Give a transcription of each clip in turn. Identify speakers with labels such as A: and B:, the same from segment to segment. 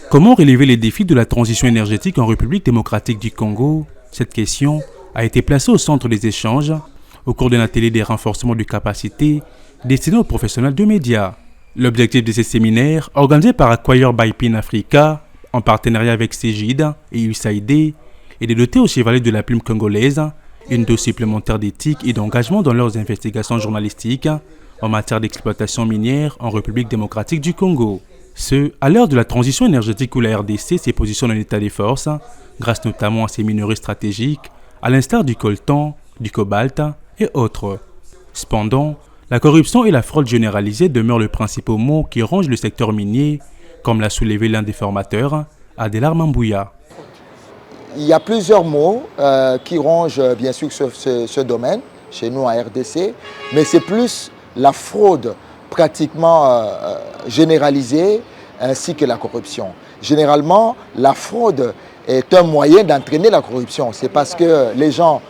A: Comment relever les défis de la transition énergétique en République démocratique du Congo? Cette question a été placée au centre des échanges au cours d'un atelier des renforcements de capacités destiné aux professionnels de médias. L'objectif de ces séminaires, organisés par Acquire by PIN Africa, en partenariat avec Cégide et USAID, est de doter aux chevaliers de la plume congolaise une dose supplémentaire d'éthique et d'engagement dans leurs investigations journalistiques en matière d'exploitation minière en République démocratique du Congo. Ce, à l'heure de la transition énergétique où la RDC se positionne en état des forces, grâce notamment à ses minerais stratégiques, à l'instar du coltan, du cobalt et autres. Cependant, la corruption et la fraude généralisée demeurent les principaux maux qui rongent le secteur minier, comme l'a soulevé l'un des formateurs, Adélar Mambouya.
B: Il y a plusieurs maux qui rongent bien sûr ce domaine, chez nous en RDC, mais c'est plus la fraude pratiquement généralisée ainsi que la corruption. Généralement, la fraude est un moyen d'entraîner la corruption. C'est parce que les gens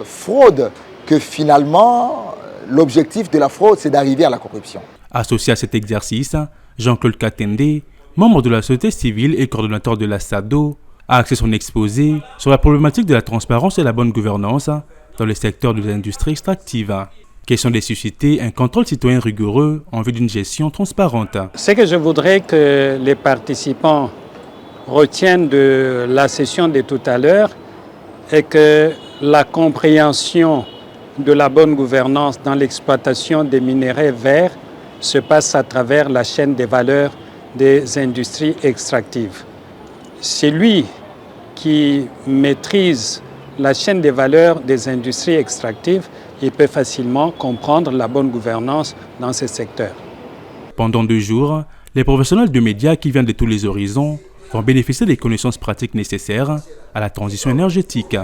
B: fraudent que finalement, l'objectif de la fraude, c'est d'arriver à la corruption.
A: Associé à cet exercice, Jean-Claude Katende, membre de la société civile et coordonnateur de la SADO, a axé son exposé sur la problématique de la transparence et la bonne gouvernance dans le secteur de l'industrie extractive. Question de susciter un contrôle citoyen rigoureux en vue d'une gestion transparente.
C: Ce que je voudrais que les participants retiennent de la session de tout à l'heure est que la compréhension de la bonne gouvernance dans l'exploitation des minerais verts se passe à travers la chaîne des valeurs des industries extractives. Celui qui maîtrise la chaîne des valeurs des industries extractives, il peut facilement comprendre la bonne gouvernance dans ces secteurs.
A: Pendant 2 jours, les professionnels de médias qui viennent de tous les horizons vont bénéficier des connaissances pratiques nécessaires à la transition énergétique.